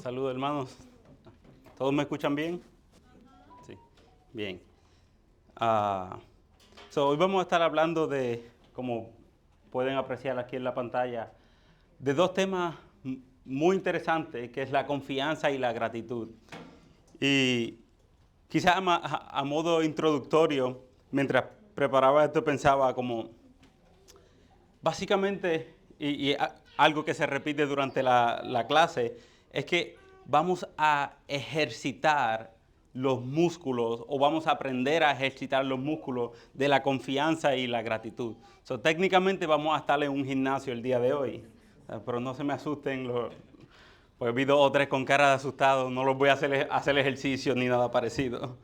Saludos, hermanos. ¿Todos me escuchan bien? Sí, bien. Hoy vamos a estar hablando de, como pueden apreciar aquí en la pantalla, de dos temas muy interesantes, que es la confianza y la gratitud. Y quizás a modo introductorio, mientras preparaba esto pensaba como, básicamente, algo que se repite durante la clase, es que vamos a ejercitar los músculos o vamos a aprender a ejercitar los músculos de la confianza y la gratitud. Técnicamente vamos a estar en un gimnasio el día de hoy, pero no se me asusten, pues vi 2 o 3 con cara de asustado, no los voy a hacer ejercicio ni nada parecido.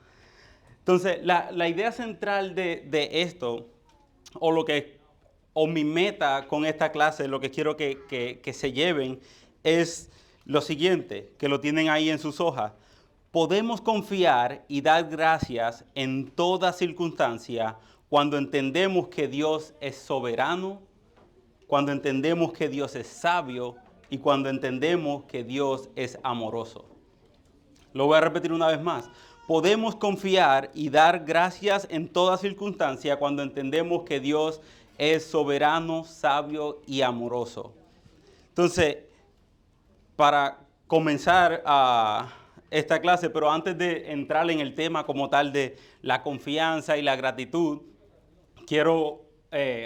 Entonces, la idea central de esto, o mi meta con esta clase, lo que quiero que se lleven, es lo siguiente, que lo tienen ahí en sus hojas. Podemos confiar y dar gracias en toda circunstancia cuando entendemos que Dios es soberano, cuando entendemos que Dios es sabio y cuando entendemos que Dios es amoroso. Lo voy a repetir una vez más. Podemos confiar y dar gracias en toda circunstancia cuando entendemos que Dios es soberano, sabio y amoroso. Entonces, para comenzar esta clase, pero antes de entrar en el tema como tal de la confianza y la gratitud, quiero,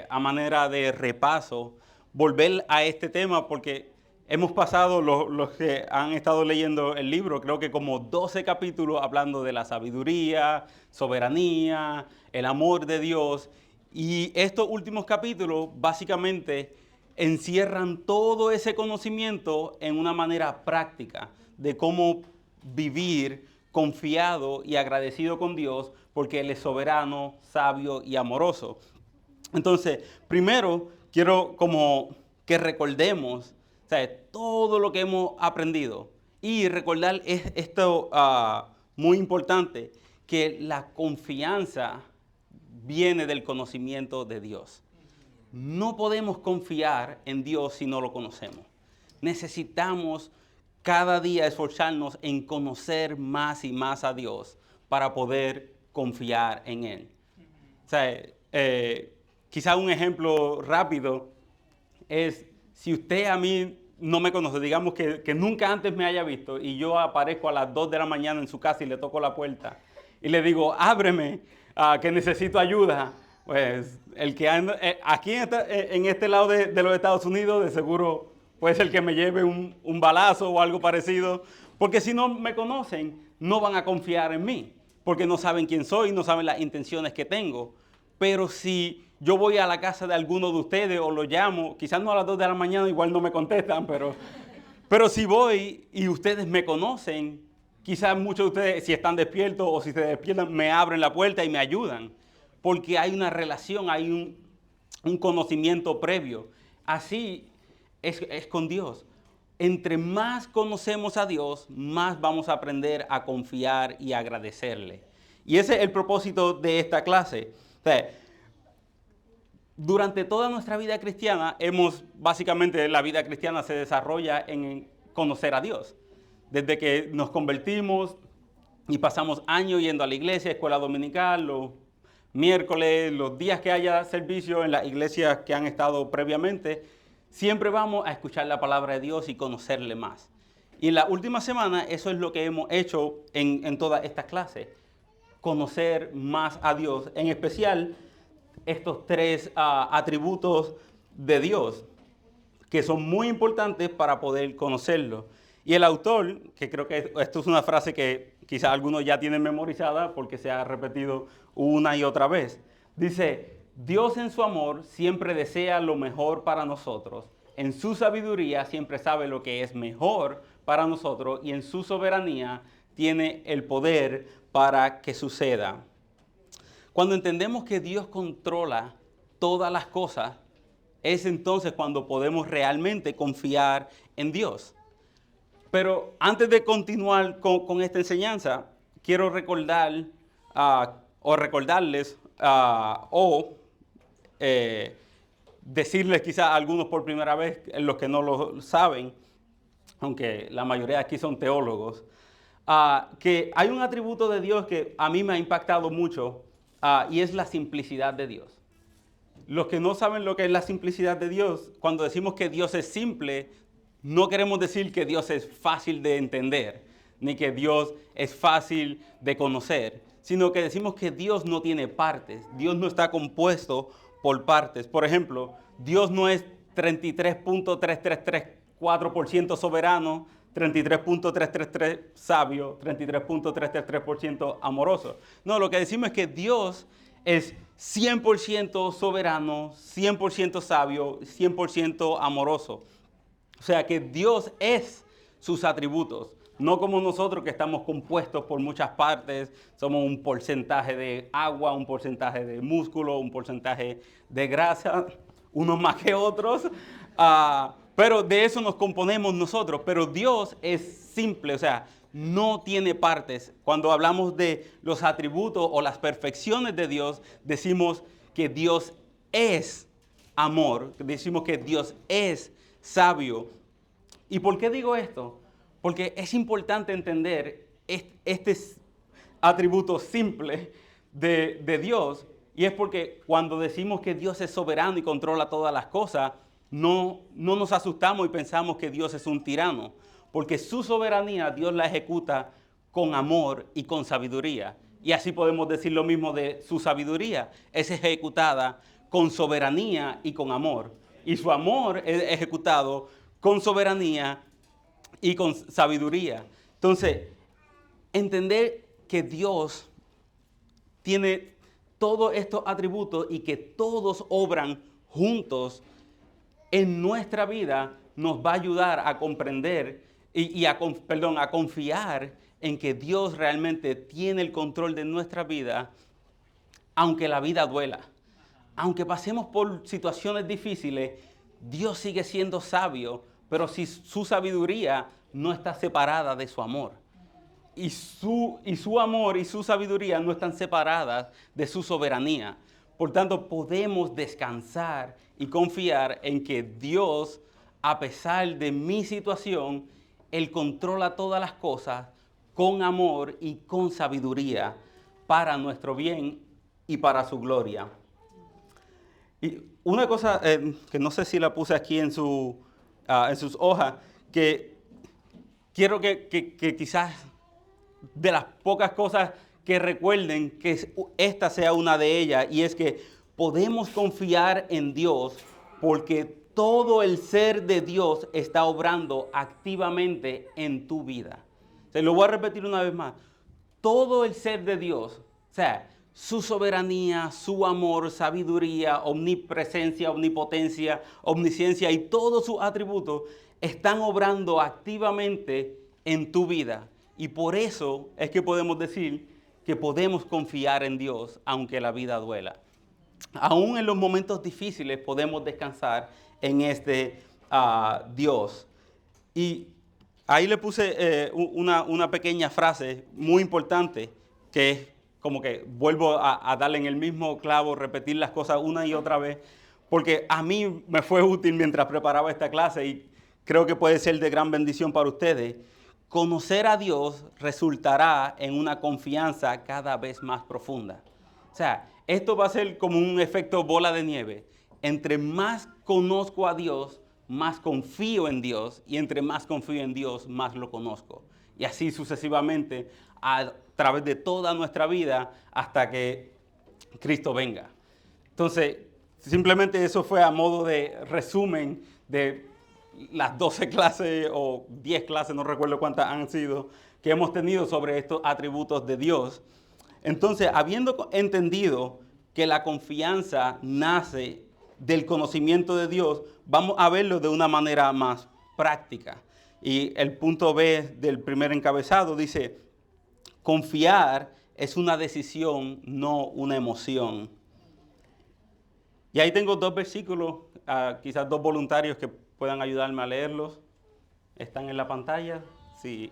a manera de repaso, volver a este tema porque hemos pasado, los que han estado leyendo el libro, creo que como 12 capítulos hablando de la sabiduría, soberanía, el amor de Dios. Y estos últimos capítulos básicamente encierran todo ese conocimiento en una manera práctica de cómo vivir confiado y agradecido con Dios porque Él es soberano, sabio y amoroso. Entonces, primero quiero como que recordemos, o sea, todo lo que hemos aprendido y recordar esto muy importante, que la confianza viene del conocimiento de Dios. No podemos confiar en Dios si no lo conocemos. Necesitamos cada día esforzarnos en conocer más y más a Dios para poder confiar en Él. O sea, quizá un ejemplo rápido es si usted a mí no me conoce, digamos que nunca antes me haya visto y yo aparezco a las 2 de la mañana en su casa y le toco la puerta y le digo, ábreme, que necesito ayuda. Pues el que anda aquí en este lado de los Estados Unidos, de seguro puede ser que me lleve un balazo o algo parecido, porque si no me conocen, no van a confiar en mí, porque no saben quién soy, no saben las intenciones que tengo. Pero si yo voy a la casa de alguno de ustedes o lo llamo, quizás no a las 2 de la mañana, igual no me contestan, pero si voy y ustedes me conocen, quizás muchos de ustedes, si están despiertos o si se despiertan, me abren la puerta y me ayudan. Porque hay una relación, hay un conocimiento previo. Así es con Dios. Entre más conocemos a Dios, más vamos a aprender a confiar y agradecerle. Y ese es el propósito de esta clase. O sea, durante toda nuestra vida cristiana, básicamente la vida cristiana se desarrolla en conocer a Dios. Desde que nos convertimos y pasamos años yendo a la iglesia, escuela dominical, los miércoles, los días que haya servicio en las iglesias que han estado previamente, siempre vamos a escuchar la palabra de Dios y conocerle más. Y en la última semana eso es lo que hemos hecho en todas estas clases, conocer más a Dios, en especial estos 3 atributos de Dios, que son muy importantes para poder conocerlo. Y el autor, que creo que esto es una frase que quizás algunos ya tienen memorizada porque se ha repetido una y otra vez, dice, Dios en su amor siempre desea lo mejor para nosotros, en su sabiduría siempre sabe lo que es mejor para nosotros y en su soberanía tiene el poder para que suceda. Cuando entendemos que Dios controla todas las cosas, es entonces cuando podemos realmente confiar en Dios. Pero antes de continuar con esta enseñanza, quiero recordar o recordarles decirles quizás a algunos por primera vez, los que no lo saben, aunque la mayoría de aquí son teólogos, que hay un atributo de Dios que a mí me ha impactado mucho, y es la simplicidad de Dios. Los que no saben lo que es la simplicidad de Dios, cuando decimos que Dios es simple, no queremos decir que Dios es fácil de entender, ni que Dios es fácil de conocer, sino que decimos que Dios no tiene partes, Dios no está compuesto por partes. Por ejemplo, Dios no es 33.3334% soberano, 33.333 sabio, 33.333% amoroso. No, lo que decimos es que Dios es 100% soberano, 100% sabio, 100% amoroso. O sea que Dios es sus atributos, no como nosotros que estamos compuestos por muchas partes, somos un porcentaje de agua, un porcentaje de músculo, un porcentaje de grasa, unos más que otros, pero de eso nos componemos nosotros. Pero Dios es simple, o sea, no tiene partes. Cuando hablamos de los atributos o las perfecciones de Dios, decimos que Dios es amor, decimos que Dios es sabio. ¿Y por qué digo esto? Porque es importante entender este atributo simple de Dios, y es porque cuando decimos que Dios es soberano y controla todas las cosas, no nos asustamos y pensamos que Dios es un tirano, porque su soberanía Dios la ejecuta con amor y con sabiduría. Y así podemos decir lo mismo de su sabiduría, es ejecutada con soberanía y con amor. Y su amor es ejecutado con soberanía y con sabiduría. Entonces, entender que Dios tiene todos estos atributos y que todos obran juntos en nuestra vida nos va a ayudar a comprender a confiar en que Dios realmente tiene el control de nuestra vida, aunque la vida duela. Aunque pasemos por situaciones difíciles, Dios sigue siendo sabio, pero si su sabiduría no está separada de su amor. Y su amor y su sabiduría no están separadas de su soberanía. Por tanto, podemos descansar y confiar en que Dios, a pesar de mi situación, Él controla todas las cosas con amor y con sabiduría para nuestro bien y para su gloria. Y una cosa que no sé si la puse aquí en sus hojas, que quiero que quizás de las pocas cosas que recuerden que esta sea una de ellas, y es que podemos confiar en Dios porque todo el ser de Dios está obrando activamente en tu vida. Se lo voy a repetir una vez más. Todo el ser de Dios, o sea, su soberanía, su amor, sabiduría, omnipresencia, omnipotencia, omnisciencia y todos sus atributos están obrando activamente en tu vida. Y por eso es que podemos decir que podemos confiar en Dios aunque la vida duela. Aún en los momentos difíciles podemos descansar en este Dios. Y ahí le puse una pequeña frase muy importante que es como que vuelvo a darle en el mismo clavo, repetir las cosas una y otra vez, porque a mí me fue útil mientras preparaba esta clase y creo que puede ser de gran bendición para ustedes. Conocer a Dios resultará en una confianza cada vez más profunda. O sea, esto va a ser como un efecto bola de nieve. Entre más conozco a Dios, más confío en Dios, y entre más confío en Dios, más lo conozco. Y así sucesivamente a través de toda nuestra vida hasta que Cristo venga. Entonces, simplemente eso fue a modo de resumen de las 12 clases o 10 clases, no recuerdo cuántas han sido, que hemos tenido sobre estos atributos de Dios. Entonces, habiendo entendido que la confianza nace del conocimiento de Dios, vamos a verlo de una manera más práctica. Y el punto B del primer encabezado dice, confiar es una decisión, no una emoción. Y ahí tengo dos versículos, quizás dos voluntarios que puedan ayudarme a leerlos. Están en la pantalla, sí,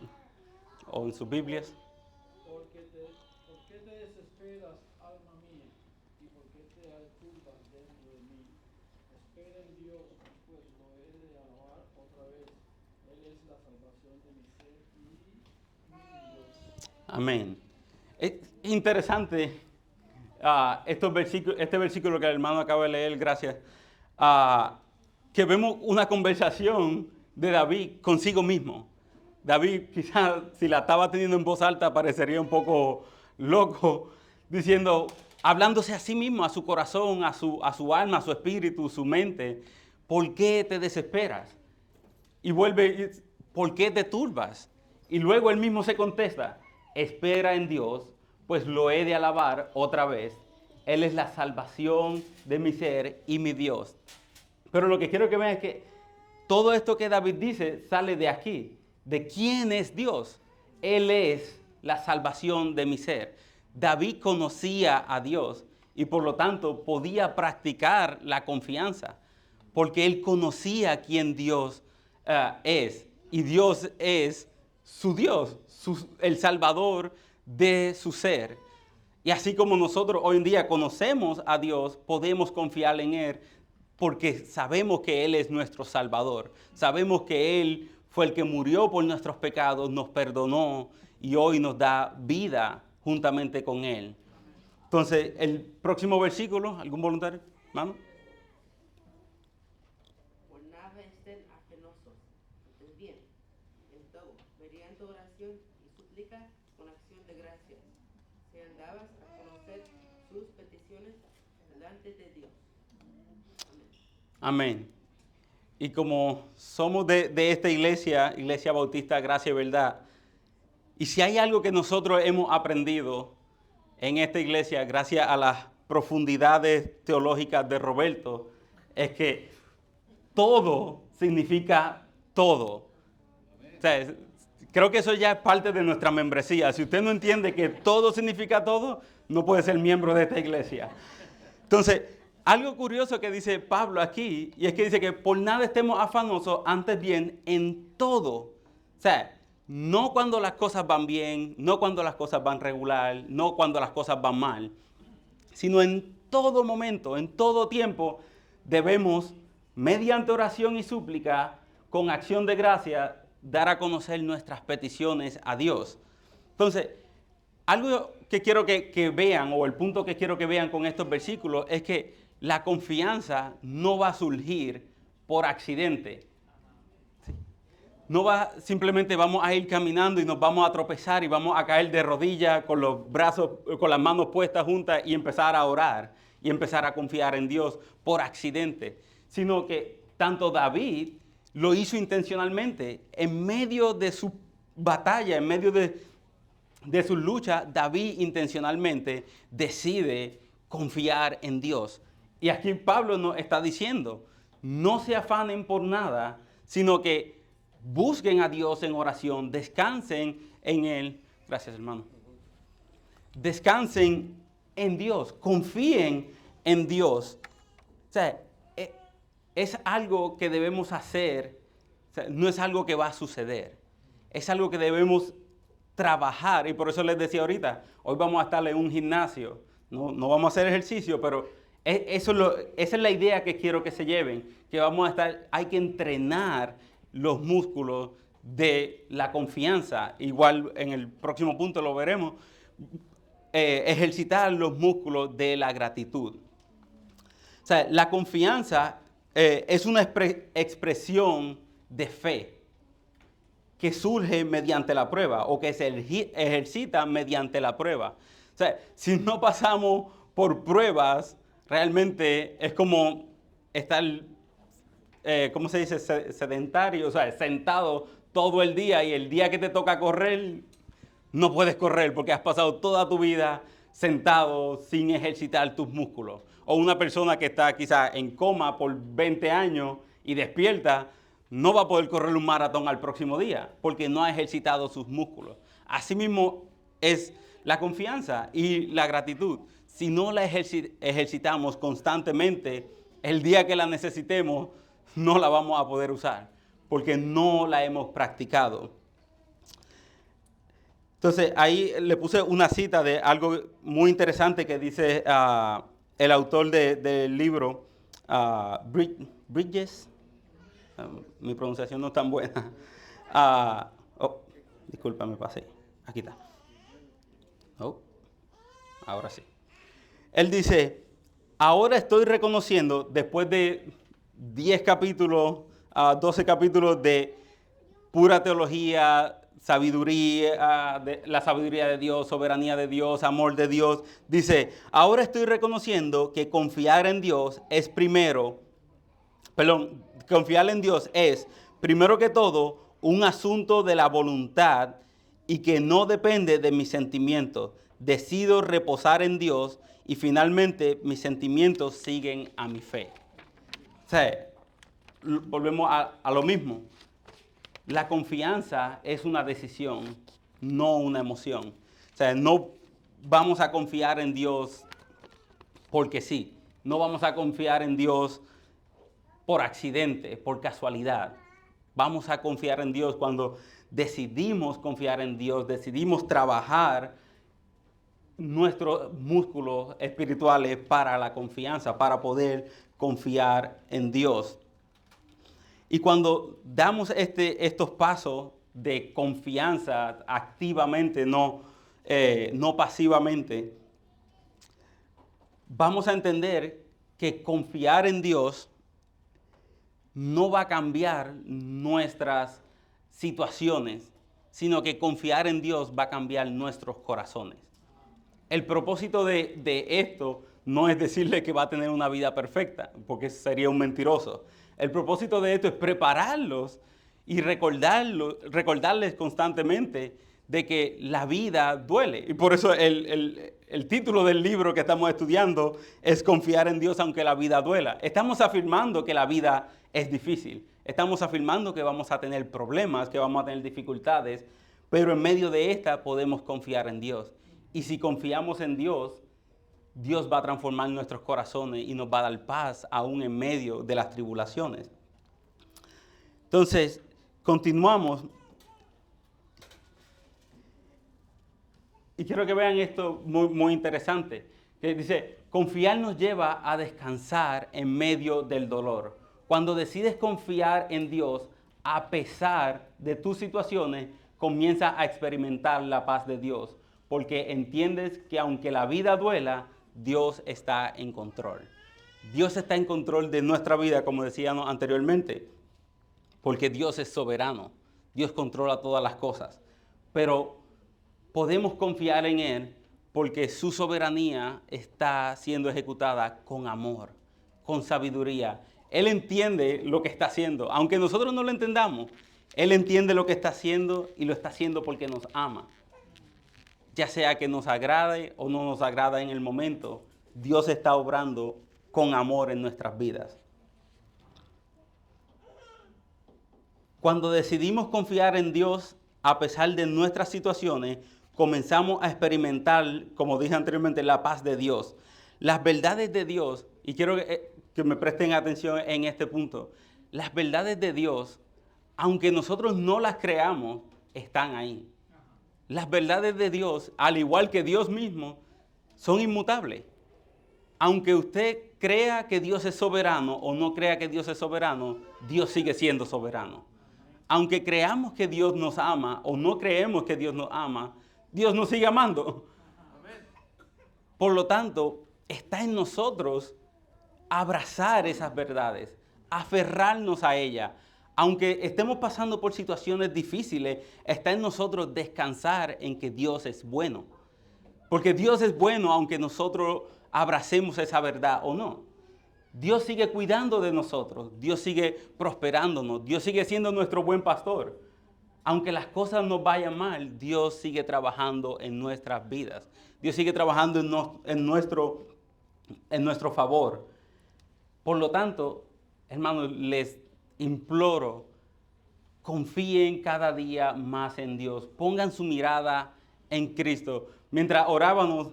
o en sus Biblias. ¿Por qué te desesperas, alma mía? ¿Y por qué te turbas dentro de mí? Espera en Dios, pues lo he de alabar otra vez. Él es la salvación de mi ser y mi Dios. Amén. Es interesante este versículo que el hermano acaba de leer, gracias, que vemos una conversación de David consigo mismo. David quizás si la estaba teniendo en voz alta parecería un poco loco, diciendo, hablándose a sí mismo, a su corazón, a su alma, a su espíritu, su mente, ¿por qué te desesperas? Y vuelve, ¿por qué te turbas? Y luego él mismo se contesta, espera en Dios, pues lo he de alabar otra vez. Él es la salvación de mi ser y mi Dios. Pero lo que quiero que vean es que todo esto que David dice sale de aquí. ¿De quién es Dios? Él es la salvación de mi ser. David conocía a Dios y por lo tanto podía practicar la confianza, porque él conocía quién Dios es. Y Dios es su Dios, el Salvador de su ser. Y así como nosotros hoy en día conocemos a Dios, podemos confiar en Él porque sabemos que Él es nuestro Salvador. Sabemos que Él fue el que murió por nuestros pecados, nos perdonó y hoy nos da vida juntamente con Él. Entonces, el próximo versículo, ¿algún voluntario? ¿Mano? Por nada estén afanosos, antes bien, en todo, mediante oración y súplica con acción de gracias, sean dadas a conocer sus peticiones delante de Dios. Amén. Y como somos de esta iglesia, Iglesia Bautista Gracia y Verdad, y si hay algo que nosotros hemos aprendido en esta iglesia, gracias a las profundidades teológicas de Roberto, es que todo significa todo. O sea, creo que eso ya es parte de nuestra membresía. Si usted no entiende que todo significa todo, no puede ser miembro de esta iglesia. Entonces, algo curioso que dice Pablo aquí, y es que dice que por nada estemos afanosos, antes bien en todo. O sea, no cuando las cosas van bien, no cuando las cosas van regular, no cuando las cosas van mal, sino en todo momento, en todo tiempo, debemos, mediante oración y súplica, con acción de gracia, dar a conocer nuestras peticiones a Dios. Entonces, algo que quiero que vean, o el punto que quiero que vean con estos versículos, es que la confianza no va a surgir por accidente. No va, simplemente vamos a ir caminando y nos vamos a tropezar y vamos a caer de rodillas con los brazos, con las manos puestas juntas y empezar a orar y empezar a confiar en Dios por accidente. Sino que tanto David lo hizo intencionalmente. En medio de su batalla, en medio de su lucha, David intencionalmente decide confiar en Dios. Y aquí Pablo nos está diciendo, no se afanen por nada, sino que busquen a Dios en oración, descansen en Él. Gracias, hermano. Descansen en Dios, confíen en Dios. O sea, es algo que debemos hacer, o sea, no es algo que va a suceder. Es algo que debemos trabajar, y por eso les decía ahorita, hoy vamos a estar en un gimnasio, no vamos a hacer ejercicio, pero esa es la idea que quiero que se lleven, que vamos a estar, hay que entrenar los músculos de la confianza, igual en el próximo punto lo veremos, ejercitar los músculos de la gratitud. O sea, la confianza es una expresión de fe que surge mediante la prueba o que se ejercita mediante la prueba. O sea, si no pasamos por pruebas, realmente es como estar, ¿cómo se dice? Sedentario, o sea, sentado todo el día y el día que te toca correr, no puedes correr porque has pasado toda tu vida sentado sin ejercitar tus músculos. O una persona que está quizás en coma por 20 años y despierta, no va a poder correr un maratón al próximo día porque no ha ejercitado sus músculos. Asimismo es la confianza y la gratitud. Si no la ejercitamos constantemente, el día que la necesitemos, no la vamos a poder usar porque no la hemos practicado. Entonces, ahí le puse una cita de algo muy interesante que dice el autor del libro, Bridges. Mi pronunciación no es tan buena. Disculpa, me pasé. Aquí está. Oh, ahora sí. Él dice, ahora estoy reconociendo, después de 10 capítulos, 12 capítulos de pura teología, sabiduría, la sabiduría de Dios, soberanía de Dios, amor de Dios, dice, ahora estoy reconociendo que confiar en Dios es confiar en Dios es, primero que todo, un asunto de la voluntad y que no depende de mis sentimientos. Decido reposar en Dios y finalmente mis sentimientos siguen a mi fe. O sea, volvemos a lo mismo. La confianza es una decisión, no una emoción. O sea, no vamos a confiar en Dios porque sí. No vamos a confiar en Dios por accidente, por casualidad. Vamos a confiar en Dios cuando decidimos confiar en Dios, decidimos trabajar nuestros músculos espirituales para la confianza, para poder confiar en Dios. Y cuando damos estos pasos de confianza activamente, no pasivamente, vamos a entender que confiar en Dios no va a cambiar nuestras situaciones, sino que confiar en Dios va a cambiar nuestros corazones. El propósito de esto no es decirle que va a tener una vida perfecta, porque sería un mentiroso. El propósito de esto es prepararlos y recordarles constantemente de que la vida duele. Y por eso el título del libro que estamos estudiando es Confiar en Dios aunque la vida duela. Estamos afirmando que la vida es difícil. Estamos afirmando que vamos a tener problemas, que vamos a tener dificultades, pero en medio de esta podemos confiar en Dios. Y si confiamos en Dios, Dios va a transformar nuestros corazones y nos va a dar paz aún en medio de las tribulaciones. Entonces, continuamos. Y quiero que vean esto muy, muy interesante. Que dice, confiar nos lleva a descansar en medio del dolor. Cuando decides confiar en Dios, a pesar de tus situaciones, comienzas a experimentar la paz de Dios. Porque entiendes que aunque la vida duela, Dios está en control. Dios está en control de nuestra vida, como decíamos anteriormente, porque Dios es soberano. Dios controla todas las cosas. Pero podemos confiar en Él porque su soberanía está siendo ejecutada con amor, con sabiduría. Él entiende lo que está haciendo. Aunque nosotros no lo entendamos, Él entiende lo que está haciendo y lo está haciendo porque nos ama. Ya sea que nos agrade o no nos agrada en el momento, Dios está obrando con amor en nuestras vidas. Cuando decidimos confiar en Dios, a pesar de nuestras situaciones, comenzamos a experimentar, como dije anteriormente, la paz de Dios. Las verdades de Dios, y quiero que me presten atención en este punto, las verdades de Dios, aunque nosotros no las creamos, están ahí. Las verdades de Dios, al igual que Dios mismo, son inmutables. Aunque usted crea que Dios es soberano o no crea que Dios es soberano, Dios sigue siendo soberano. Aunque creamos que Dios nos ama o no creemos que Dios nos ama, Dios nos sigue amando. Por lo tanto, está en nosotros abrazar esas verdades, aferrarnos a ellas. Aunque estemos pasando por situaciones difíciles, está en nosotros descansar en que Dios es bueno. Porque Dios es bueno aunque nosotros abracemos esa verdad o no. Dios sigue cuidando de nosotros, Dios sigue prosperándonos, Dios sigue siendo nuestro buen pastor. Aunque las cosas nos vayan mal, Dios sigue trabajando en nuestras vidas. Dios sigue trabajando en nuestro favor. Por lo tanto, hermanos, les imploro, confíen cada día más en Dios. Pongan su mirada en Cristo. Mientras orábamos,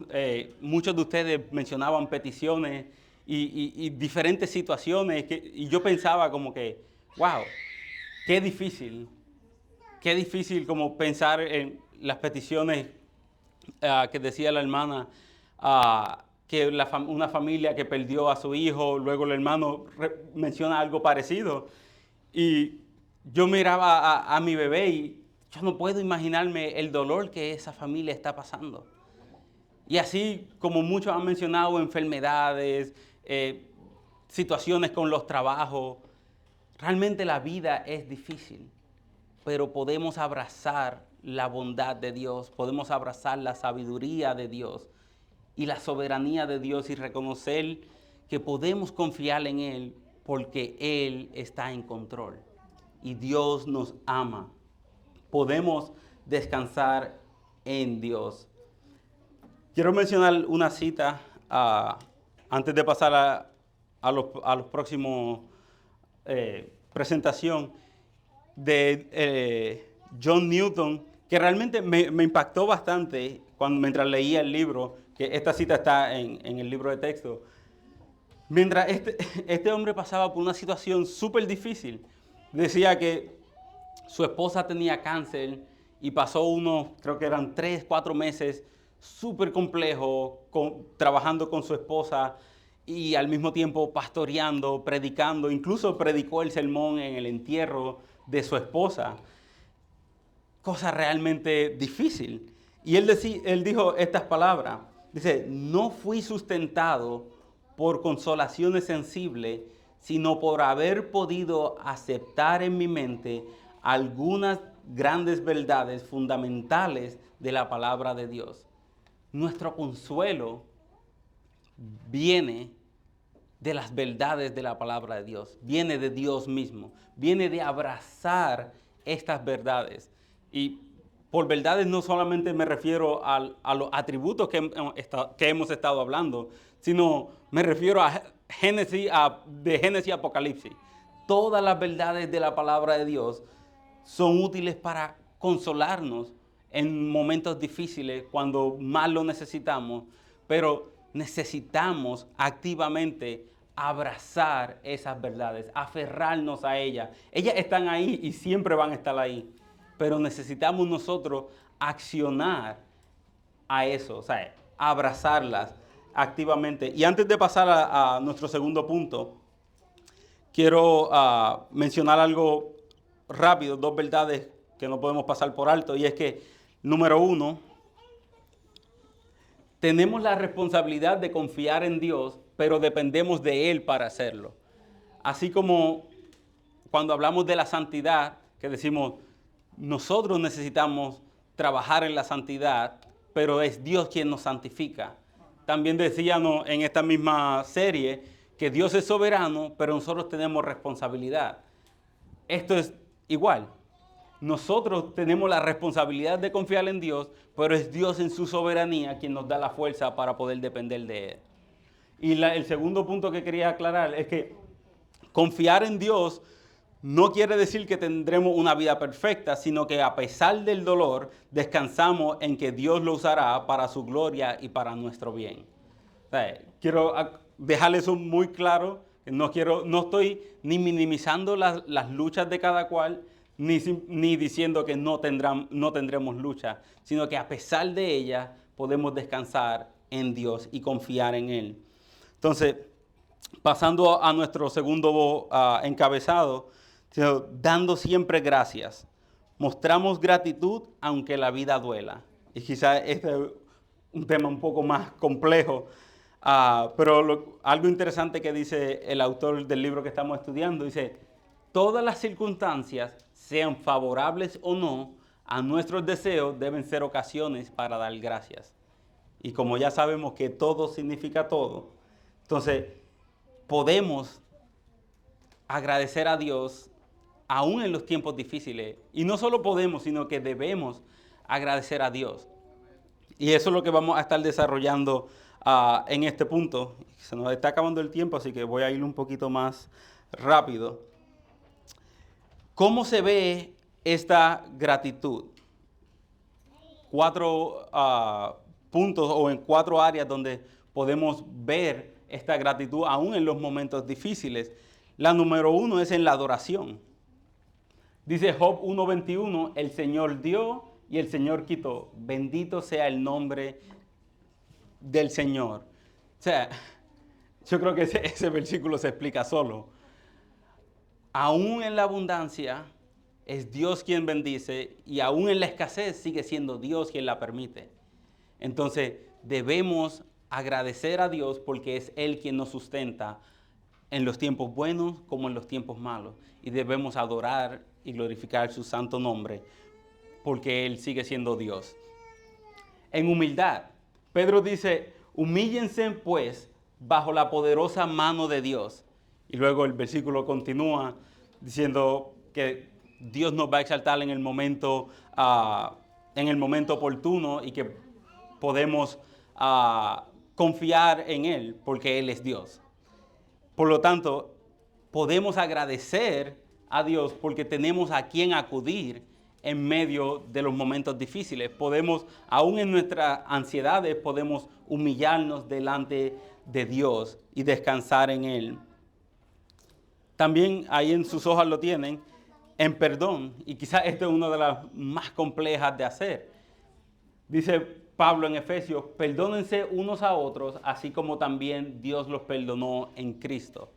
muchos de ustedes mencionaban peticiones y diferentes situaciones. Y yo pensaba como que, wow, qué difícil como pensar en las peticiones que decía la hermana, que una familia que perdió a su hijo, luego el hermano menciona algo parecido. Y yo miraba a mi bebé y yo no puedo imaginarme el dolor que esa familia está pasando. Y así como muchos han mencionado enfermedades, situaciones con los trabajos, realmente la vida es difícil, pero podemos abrazar la bondad de Dios, podemos abrazar la sabiduría de Dios y la soberanía de Dios y reconocer que podemos confiar en Él porque Él está en control y Dios nos ama. Podemos descansar en Dios. Quiero mencionar una cita antes de pasar a los próximos presentación de John Newton, que realmente me impactó bastante mientras leía el libro, que esta cita está en el libro de texto. Mientras este hombre pasaba por una situación súper difícil, decía que su esposa tenía cáncer y pasó creo que eran 3, 4 meses súper complejos trabajando con su esposa y al mismo tiempo pastoreando, predicando, incluso predicó el sermón en el entierro de su esposa. Cosa realmente difícil. Y él dijo estas palabras, dice, no fui sustentado por consolaciones sensibles, sino por haber podido aceptar en mi mente algunas grandes verdades fundamentales de la palabra de Dios. Nuestro consuelo viene de las verdades de la palabra de Dios, viene de Dios mismo, viene de abrazar estas verdades. Y por verdades no solamente me refiero a los atributos que hemos estado hablando, sino me refiero a de Génesis a Apocalipsis. Todas las verdades de la palabra de Dios son útiles para consolarnos en momentos difíciles, cuando más lo necesitamos, pero necesitamos activamente abrazar esas verdades, aferrarnos a ellas. Ellas están ahí y siempre van a estar ahí, pero necesitamos nosotros accionar a eso, o sea, abrazarlas activamente. Y antes de pasar a nuestro segundo punto, quiero mencionar algo rápido, 2 verdades que no podemos pasar por alto, y es que, número 1, tenemos la responsabilidad de confiar en Dios, pero dependemos de Él para hacerlo. Así como cuando hablamos de la santidad, que decimos, nosotros necesitamos trabajar en la santidad, pero es Dios quien nos santifica. También decíamos en esta misma serie que Dios es soberano, pero nosotros tenemos responsabilidad. Esto es igual. Nosotros tenemos la responsabilidad de confiar en Dios, pero es Dios en su soberanía quien nos da la fuerza para poder depender de Él. Y el segundo punto que quería aclarar es que confiar en Dios no quiere decir que tendremos una vida perfecta, sino que a pesar del dolor, descansamos en que Dios lo usará para su gloria y para nuestro bien. Quiero dejar eso muy claro. No estoy ni minimizando las luchas de cada cual, ni diciendo que no tendremos lucha, sino que a pesar de ellas podemos descansar en Dios y confiar en Él. Entonces, pasando a nuestro segundo encabezado, dando siempre gracias. Mostramos gratitud aunque la vida duela. Y quizás este es un tema un poco más complejo, pero algo interesante que dice el autor del libro que estamos estudiando, dice, todas las circunstancias, sean favorables o no, a nuestros deseos deben ser ocasiones para dar gracias. Y como ya sabemos que todo significa todo, entonces podemos agradecer a Dios aún en los tiempos difíciles. Y no solo podemos, sino que debemos agradecer a Dios. Y eso es lo que vamos a estar desarrollando en este punto. Se nos está acabando el tiempo, así que voy a ir un poquito más rápido. ¿Cómo se ve esta gratitud? 4 puntos o en 4 áreas donde podemos ver esta gratitud aún en los momentos difíciles. La número 1 es en la adoración. Dice Job 1:21, el Señor dio y el Señor quitó. Bendito sea el nombre del Señor. O sea, yo creo que ese versículo se explica solo. Aún en la abundancia, es Dios quien bendice y aún en la escasez sigue siendo Dios quien la permite. Entonces debemos agradecer a Dios porque es Él quien nos sustenta en los tiempos buenos como en los tiempos malos. Y debemos adorar y glorificar su santo nombre porque Él sigue siendo Dios. En humildad, Pedro dice, humíllense pues bajo la poderosa mano de Dios. Y luego el versículo continúa diciendo que Dios nos va a exaltar en el momento oportuno y que podemos confiar en Él porque Él es Dios. Por lo tanto, podemos agradecer a Dios porque tenemos a quien acudir en medio de los momentos difíciles. Podemos, aún en nuestras ansiedades, podemos humillarnos delante de Dios y descansar en Él. También ahí en sus hojas lo tienen, en perdón, y quizás esta es una de las más complejas de hacer. Dice Pablo en Efesios, perdónense unos a otros, así como también Dios los perdonó en Cristo.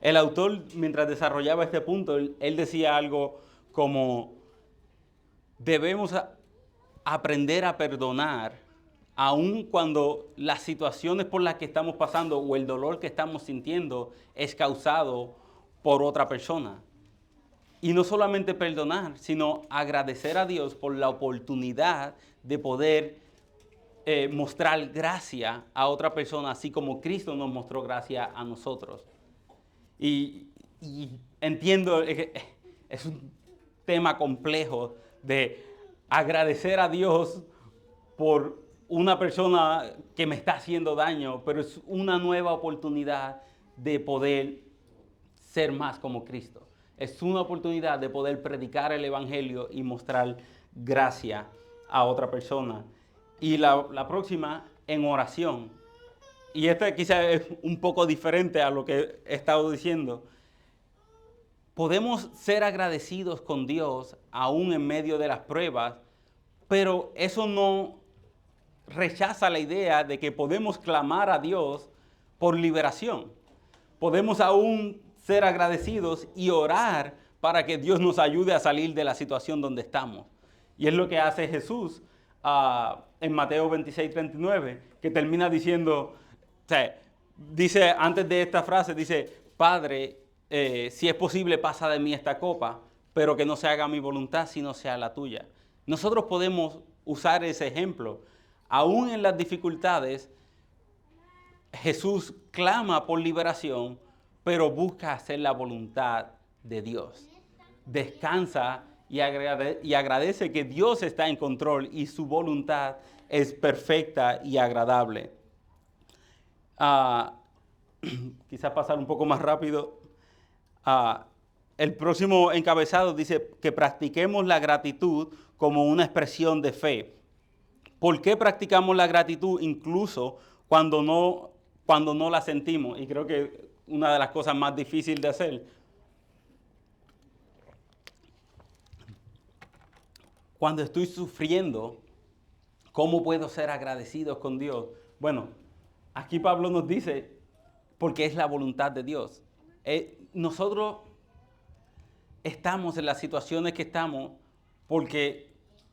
El autor, mientras desarrollaba este punto, él decía algo como, debemos aprender a perdonar, aun cuando las situaciones por las que estamos pasando o el dolor que estamos sintiendo es causado por otra persona. Y no solamente perdonar, sino agradecer a Dios por la oportunidad de poder mostrar gracia a otra persona, así como Cristo nos mostró gracia a nosotros. Y entiendo, es un tema complejo de agradecer a Dios por una persona que me está haciendo daño, pero es una nueva oportunidad de poder ser más como Cristo. Es una oportunidad de poder predicar el Evangelio y mostrar gracia a otra persona. Y la próxima, en oración. Y esta quizás es un poco diferente a lo que he estado diciendo. Podemos ser agradecidos con Dios aún en medio de las pruebas, pero eso no rechaza la idea de que podemos clamar a Dios por liberación. Podemos aún ser agradecidos y orar para que Dios nos ayude a salir de la situación donde estamos. Y es lo que hace Jesús en Mateo 26:39, que termina diciendo, o sea, dice antes de esta frase, dice, Padre, si es posible pasa de mí esta copa, pero que no se haga mi voluntad sino sea la tuya. Nosotros podemos usar ese ejemplo. Aún en las dificultades, Jesús clama por liberación, pero busca hacer la voluntad de Dios. Descansa y agradece que Dios está en control y su voluntad es perfecta y agradable. Quizás pasar un poco más rápido. El próximo encabezado dice que practiquemos la gratitud como una expresión de fe. ¿Por qué practicamos la gratitud incluso cuando no la sentimos? Y creo que una de las cosas más difíciles de hacer. Cuando estoy sufriendo, ¿cómo puedo ser agradecido con Dios? Bueno, aquí Pablo nos dice, porque es la voluntad de Dios. Nosotros estamos en las situaciones que estamos porque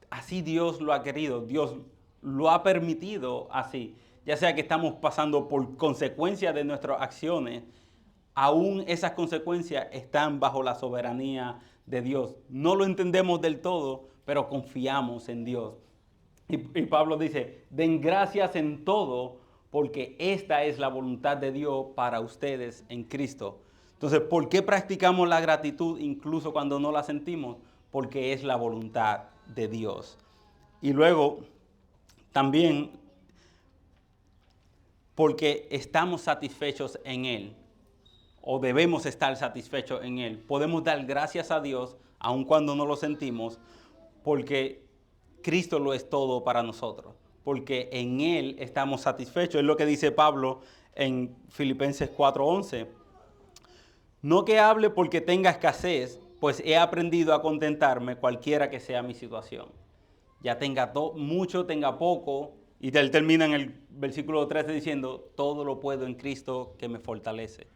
así Dios lo ha querido, Dios lo ha permitido así. Ya sea que estamos pasando por consecuencias de nuestras acciones, aún esas consecuencias están bajo la soberanía de Dios. No lo entendemos del todo, pero confiamos en Dios. Y Pablo dice, den gracias en todo, porque esta es la voluntad de Dios para ustedes en Cristo. Entonces, ¿por qué practicamos la gratitud incluso cuando no la sentimos? Porque es la voluntad de Dios. Y luego, también, porque estamos satisfechos en Él, o debemos estar satisfechos en Él. Podemos dar gracias a Dios, aun cuando no lo sentimos, porque Cristo lo es todo para nosotros, porque en Él estamos satisfechos. Es lo que dice Pablo en Filipenses 4:11. No que hable porque tenga escasez, pues he aprendido a contentarme cualquiera que sea mi situación. Ya tenga mucho, tenga poco. Y él termina en el versículo 13 diciendo, todo lo puedo en Cristo que me fortalece.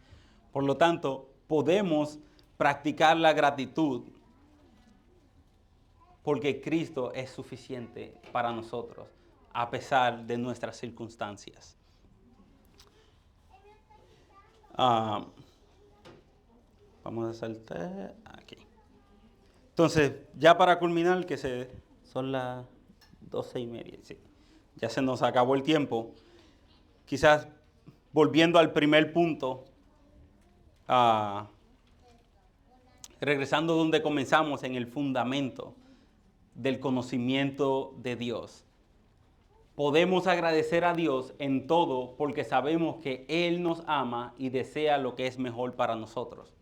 Por lo tanto, podemos practicar la gratitud porque Cristo es suficiente para nosotros, a pesar de nuestras circunstancias. Vamos a saltar aquí. Entonces, ya para culminar, son las 12:30, sí. Ya se nos acabó el tiempo. Quizás volviendo al primer punto, regresando donde comenzamos, en el fundamento del conocimiento de Dios. Podemos agradecer a Dios en todo porque sabemos que Él nos ama y desea lo que es mejor para nosotros.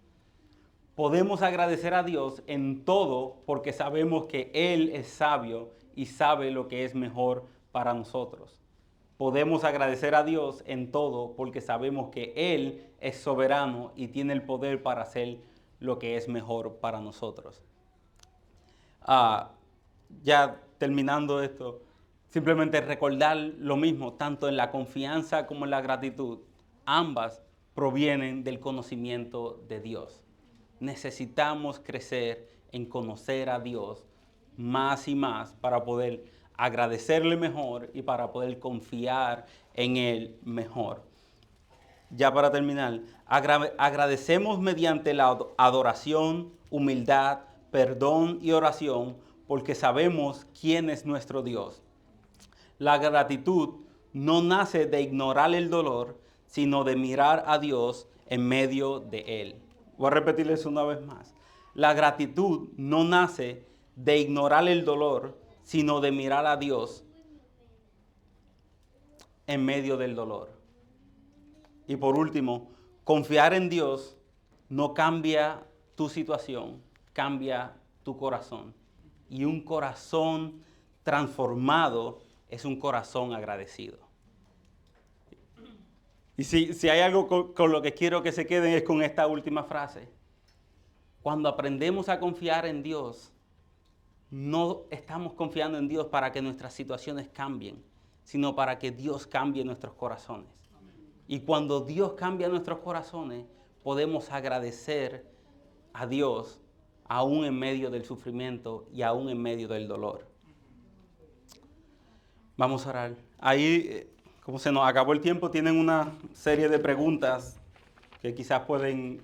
Podemos agradecer a Dios en todo porque sabemos que Él es sabio y sabe lo que es mejor para nosotros. Podemos agradecer a Dios en todo porque sabemos que Él es soberano y tiene el poder para hacer lo que es mejor para nosotros. Ya terminando esto, simplemente recordar lo mismo, tanto en la confianza como en la gratitud. Ambas provienen del conocimiento de Dios. Necesitamos crecer en conocer a Dios más y más para poder agradecerle mejor y para poder confiar en Él mejor. Ya para terminar, agradecemos mediante la adoración, humildad, perdón y oración porque sabemos quién es nuestro Dios. La gratitud no nace de ignorar el dolor, sino de mirar a Dios en medio de él. Voy a repetirles una vez más. La gratitud no nace de ignorar el dolor, sino de mirar a Dios en medio del dolor. Y por último, confiar en Dios no cambia tu situación, cambia tu corazón. Y un corazón transformado es un corazón agradecido. Y si hay algo con lo que quiero que se queden es con esta última frase. Cuando aprendemos a confiar en Dios, no estamos confiando en Dios para que nuestras situaciones cambien, sino para que Dios cambie nuestros corazones. Y cuando Dios cambia nuestros corazones, podemos agradecer a Dios aún en medio del sufrimiento y aún en medio del dolor. Vamos a orar. Ahí, como se nos acabó el tiempo, tienen una serie de preguntas que quizás pueden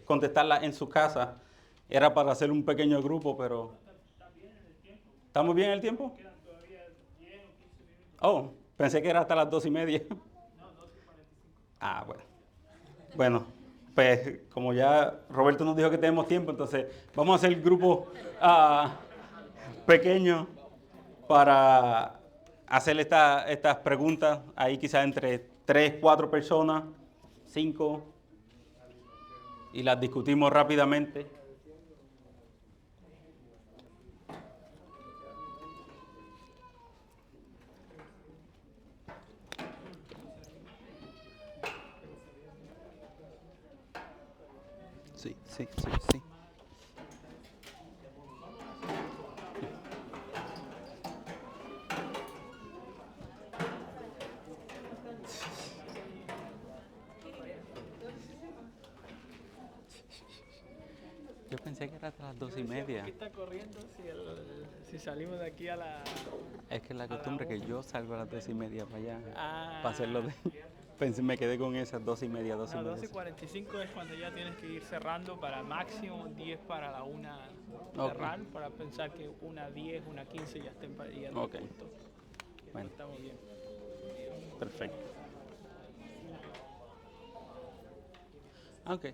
contestarlas en su casa. Era para hacer un pequeño grupo, pero... ¿Está bien en el tiempo? ¿Estamos bien en el tiempo? Quedan todavía 10 o 15 minutos. Oh, pensé que era hasta las 2:30. No, 12:45. Ah, bueno. Bueno, pues como ya Roberto nos dijo que tenemos tiempo, entonces vamos a hacer grupo pequeño para hacer estas preguntas. Ahí quizás entre 3, 4 personas, 5, y las discutimos rápidamente. Sí. Yo pensé que era hasta las 2:30. ¿Qué está corriendo si salimos de aquí a la... Es que la costumbre que yo salgo a las 2:30 para allá, Ah. para hacerlo de... Pensé, me quedé con esas 2:30, 2:30. No, 12:45 es cuando ya tienes que ir cerrando para máximo 10 para la 1 cerrar, para pensar que 1:10, 1:15 ya estén yendo Ok. punto. Bueno, Estamos bien. perfecto. Ok.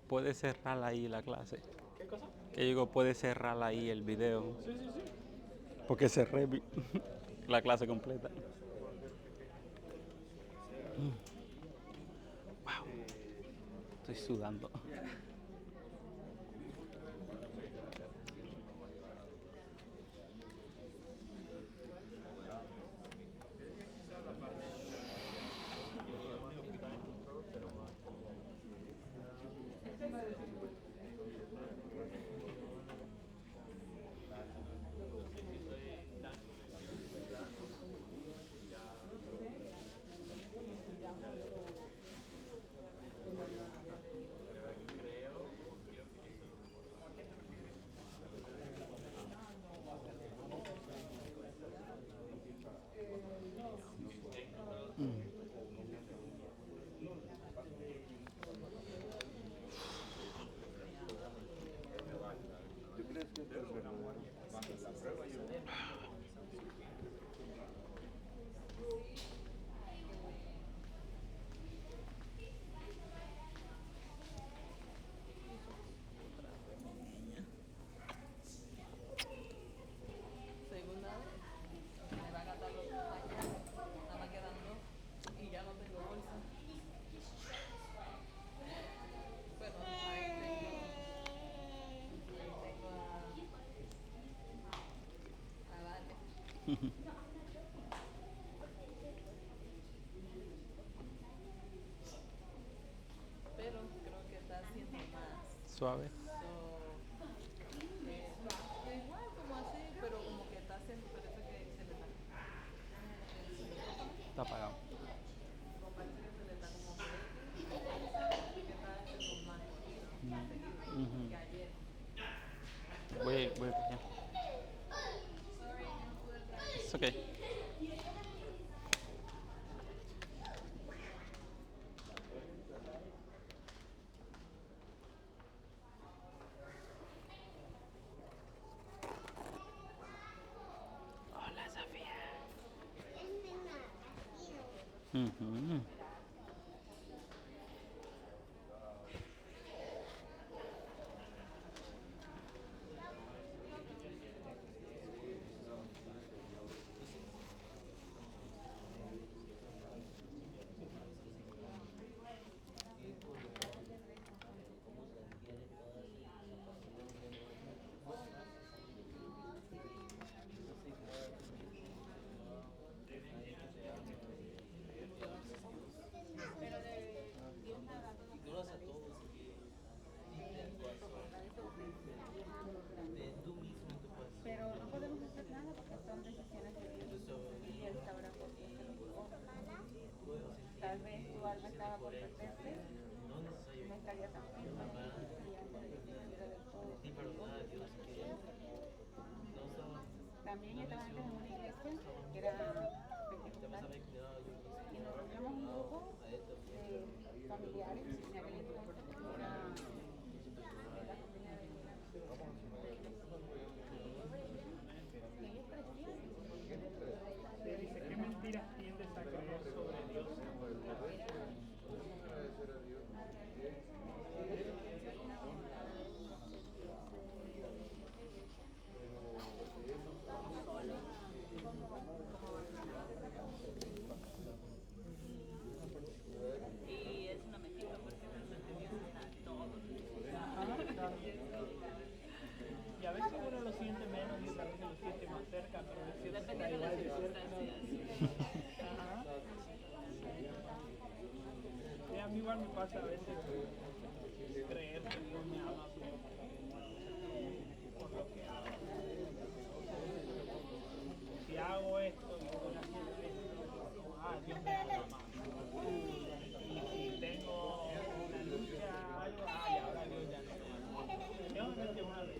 Puedes cerrar ahí la clase. ¿Qué cosa? Que digo, puedes cerrar ahí el video. Sí. Porque cerré la clase completa. Wow. Estoy sudando. Suave. Igual como así, pero como que está haciendo, parece que se le está, Está apagado. como parece que se le está como que está haciendo más seguido que ayer. Voy para allá. It's okay. Hola, Sofía. Ujú. Pero no podemos hacer nada porque son decisiones de Dios y Él sabrá por qué se lo llevó. Tal vez tu alma estaba por perderte, no estaría tan firme y antes de que se hiciera del todo. También estaba antes en una iglesia que era pentecostal y nosotros teníamos un grupo de familiares en aquel entonces que era de la familia de ellos crecían. Dice, ¿qué mentiras tiendes a creer sobre Dios? Y es una mentira porque realmente Dios está todo. Y a veces uno lo siente menos y otras veces lo siente más cerca, pero es cierto que Depende está de las igual de cerca. circunstancias. Ajá. Sí, a mí igual me pasa a veces creer que Dios me ama por lo que hago. Si hago esto y estoy haciendo esto, Dios me ama más. Y si tengo una lucha, algo, y ahora Dios ya no me ama. Yo obviamente una vez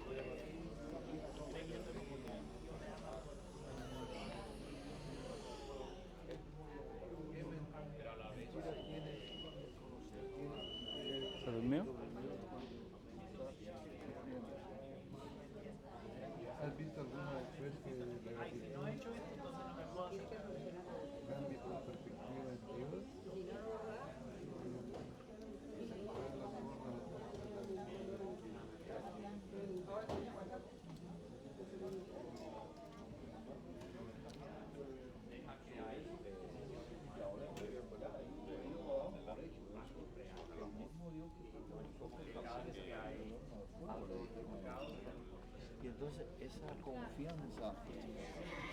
creyendo como que Dios me ama ¿Se durmió? ¿Has visto alguna vez que la ay, si no he hecho esto, entonces no me puedo hacer. cambie tu perspectiva en Dios? Y entonces esa confianza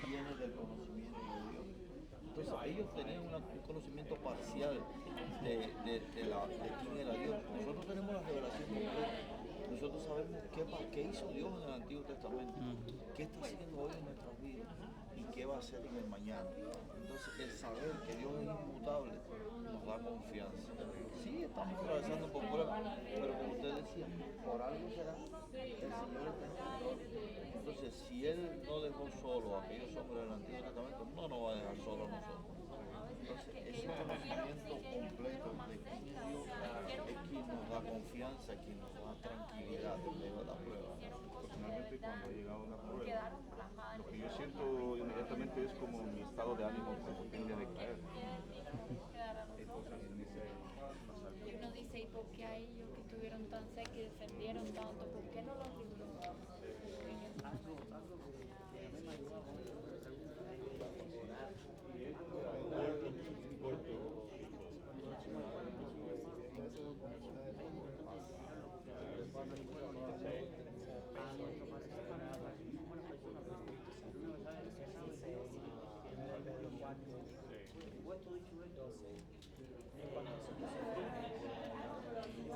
viene del conocimiento de Dios. Entonces ellos tenían un conocimiento parcial de quién era Dios. Nosotros tenemos la revelación completa. Nosotros sabemos qué hizo Dios en el Antiguo Testamento, qué está haciendo hoy en nuestras vidas y qué va a hacer en el mañana. Entonces el saber que Dios es inmutable nos da confianza. Sí, estamos atravesando por pruebas, pero como usted decía, por algo será. El Señor está en control. Entonces, si Él no dejó solo a aquellos hombres del Antiguo Testamento, no nos va a dejar solo a nosotros. Entonces, ese conocimiento completo de quién es Dios es quien nos da confianza, quien nos da tranquilidad en medio de la prueba. Personalmente, cuando ha llegado una prueba, lo que yo siento inmediatamente es como mi estado de ánimo cuando tiende a decaer. Entonces, en ese Y uno dice, ¿y por qué a ellos que estuvieron tan cerca y defendieron tanto? ¿Por qué no los libró?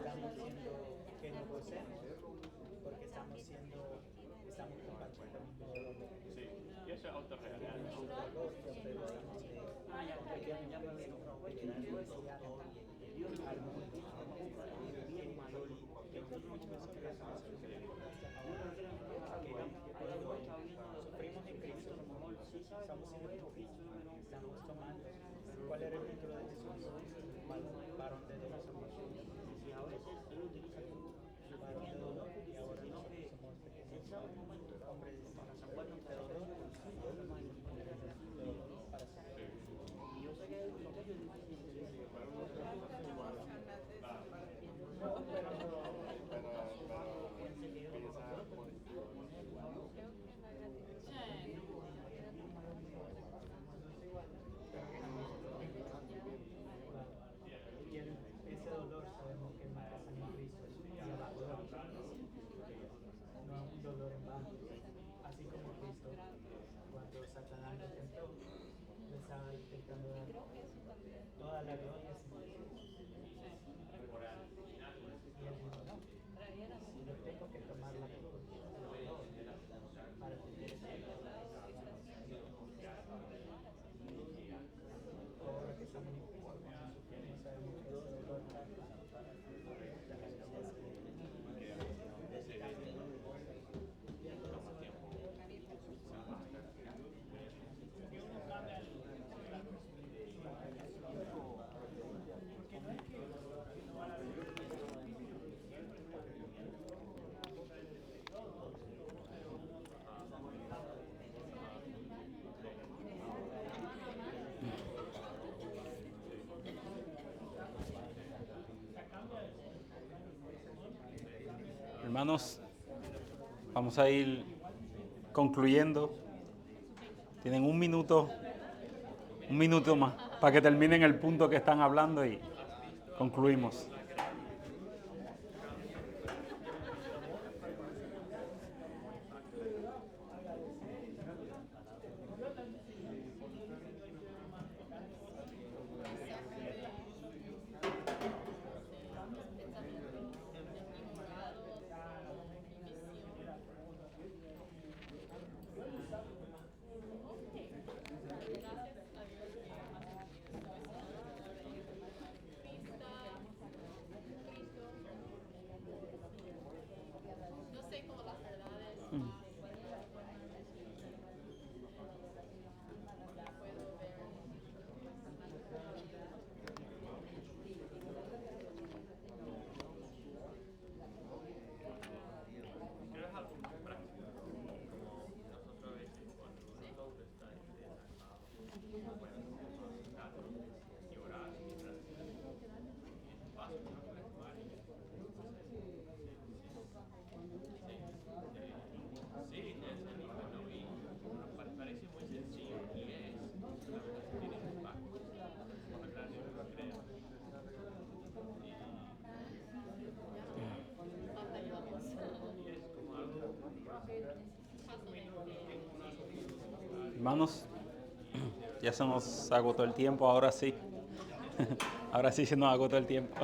Estamos diciendo que no hacemos porque estamos compartiendo el mismo dolor. Sí, y eso es autorreal. Sufrimos en Cristo, estamos siendo Cristo, estamos tomando. ¿Cuál era el título de Jesús? Varón de dolor somos. Y a veces él utiliza varón de dolor y ahora nosotros somos pequeños hombres de dolor para siempre. Y yo sé que lo que yo digo es ese dolor sabemos que es más en Cristo y abajo de no es un dolor en vano, así como Cristo cuando Satanás lo tentó le estaba intentando dar toda la gloria sin Jesús y él dijo no, yo tengo que tomar la cruz para tener esa ahora que estamos en Cristo no sabemos que ese dolor Hermanos, vamos a ir concluyendo. Tienen un minuto más para que terminen el punto que están hablando y concluimos. Hermanos, ya se nos agotó el tiempo, ahora sí. Ahora sí se nos agotó el tiempo.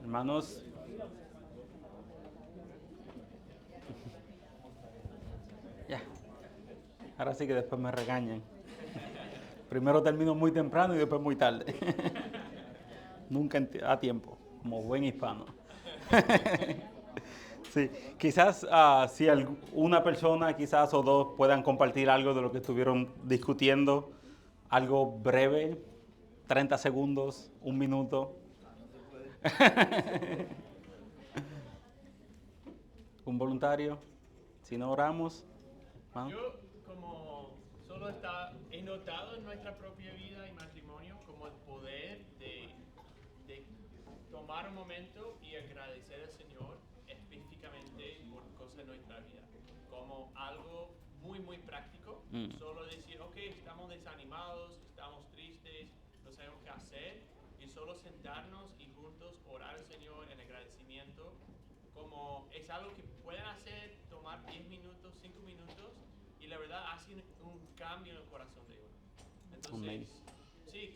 Hermanos, ya, ahora sí que después me regañan. Primero termino muy temprano y después muy tarde. Nunca a tiempo, como buen hispano. Sí, quizás si una persona, quizás o dos, puedan compartir algo de lo que estuvieron discutiendo, algo breve, 30 segundos, 1 minuto. Un voluntario, si no oramos. ¿No? Yo como solo he notado en nuestra propia vida y matrimonio como el poder de tomar un momento y agradecer al Señor específicamente por cosas de nuestra vida, como algo muy muy práctico, desanimados, estamos tristes, no sabemos qué hacer, y solo sentarnos y juntos orar al Señor en agradecimiento, como es algo que pueden hacer, tomar 10 minutos, 5 minutos, y la verdad hace un cambio en el corazón de uno. Entonces, Amén. sí,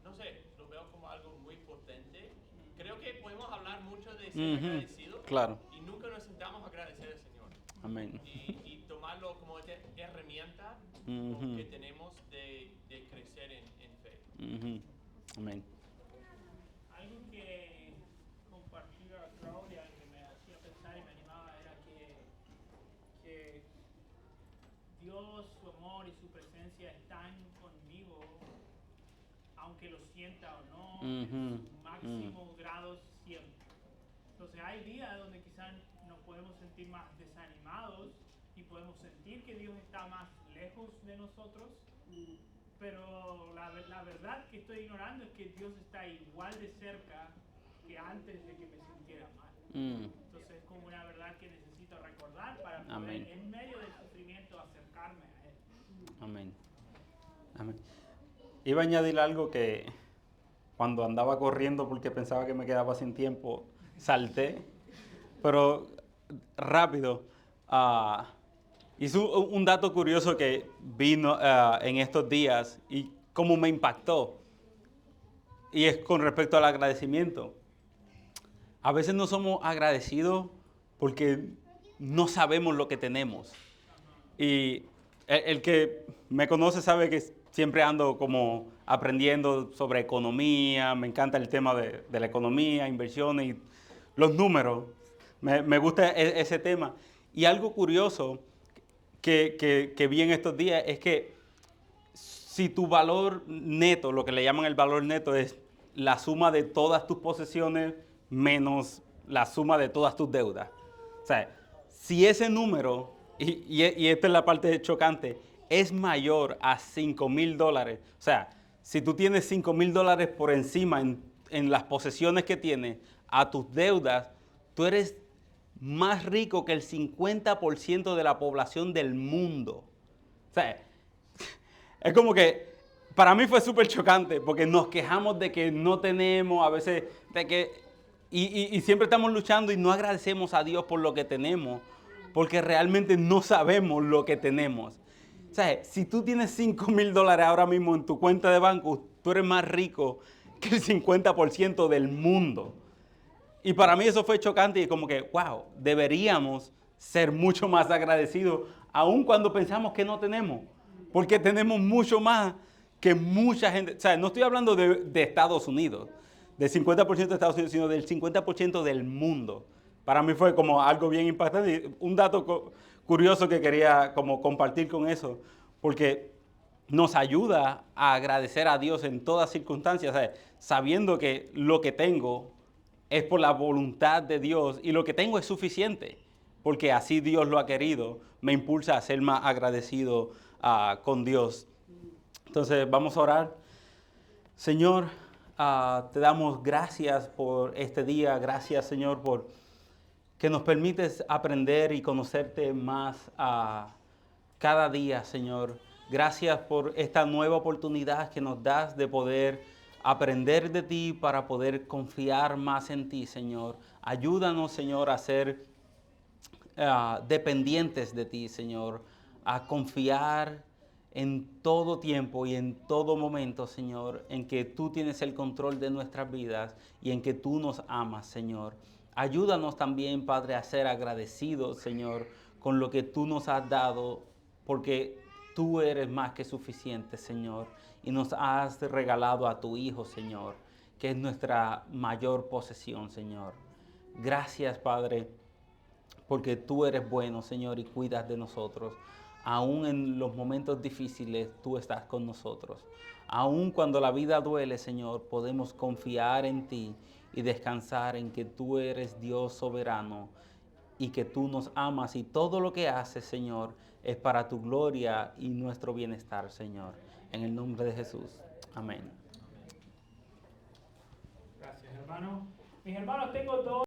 no sé, lo veo como algo muy potente. Creo que podemos hablar mucho de ser agradecidos, claro. y nunca nos sentamos a agradecer al Señor. Amén. Y tomarlo como herramienta que tenemos de crecer en fe. Amén. Algo que compartía Claudia que me hacía pensar y me animaba era que Dios, su amor y su presencia están conmigo, aunque lo sienta o no, en su máximo grado siempre. Entonces hay días donde quizás nos podemos sentir más desanimados y podemos sentir que Dios está más lejos de nosotros, pero la verdad que estoy ignorando es que Dios está igual de cerca que antes de que me sintiera mal. Entonces es como una verdad que necesito recordar para poder, Amén. en medio del sufrimiento, acercarme a Él. Amén. Amén. Iba a añadir algo que cuando andaba corriendo porque pensaba que me quedaba sin tiempo, salté, pero rápido. Hice un dato curioso que vino en estos días y cómo me impactó, y es con respecto al agradecimiento. A veces no somos agradecidos porque no sabemos lo que tenemos. Y el que me conoce sabe que siempre ando como aprendiendo sobre economía, me encanta el tema de la economía, inversiones y los números. Me gusta ese tema. Y algo curioso que vi en estos días es que si tu valor neto, lo que le llaman el valor neto, es la suma de todas tus posesiones menos la suma de todas tus deudas. O sea, si ese número, y esta es la parte chocante, es mayor a $5,000, o sea, si tú tienes $5,000 por encima en las posesiones que tienes a tus deudas, tú eres más rico que el 50% de la población del mundo. O sea, es como que para mí fue súper chocante porque nos quejamos de que no tenemos, a veces, de que, y siempre estamos luchando y no agradecemos a Dios por lo que tenemos, porque realmente no sabemos lo que tenemos. O sea, si tú tienes $5,000 ahora mismo en tu cuenta de banco, tú eres más rico que el 50% del mundo. Y para mí eso fue chocante y como que, wow, deberíamos ser mucho más agradecidos, aun cuando pensamos que no tenemos, porque tenemos mucho más que mucha gente. O sea, no estoy hablando de Estados Unidos, del 50% de Estados Unidos, sino del 50% del mundo. Para mí fue como algo bien impactante. Un dato curioso que quería como compartir con eso, porque nos ayuda a agradecer a Dios en todas circunstancias, o sea, sabiendo que lo que tengo es por la voluntad de Dios y lo que tengo es suficiente, porque así Dios lo ha querido, me impulsa a ser más agradecido con Dios. Entonces vamos a orar. Señor, te damos gracias por este día, gracias Señor por que nos permites aprender y conocerte más cada día, Señor. Gracias por esta nueva oportunidad que nos das de poder aprender de ti para poder confiar más en ti, Señor. Ayúdanos, Señor, a ser dependientes de ti, Señor, a confiar en todo tiempo y en todo momento, Señor, en que tú tienes el control de nuestras vidas y en que tú nos amas, Señor. Ayúdanos también, Padre, a ser agradecidos, Señor, con lo que tú nos has dado, porque tú eres más que suficiente, Señor, y nos has regalado a tu Hijo, Señor, que es nuestra mayor posesión, Señor. Gracias, Padre, porque tú eres bueno, Señor, y cuidas de nosotros. Aún en los momentos difíciles, tú estás con nosotros. Aún cuando la vida duele, Señor, podemos confiar en ti y descansar en que tú eres Dios soberano y que tú nos amas y todo lo que haces, Señor, es para tu gloria y nuestro bienestar, Señor. En el nombre de Jesús. Amén. Gracias, hermano. Mis hermanos, tengo dos.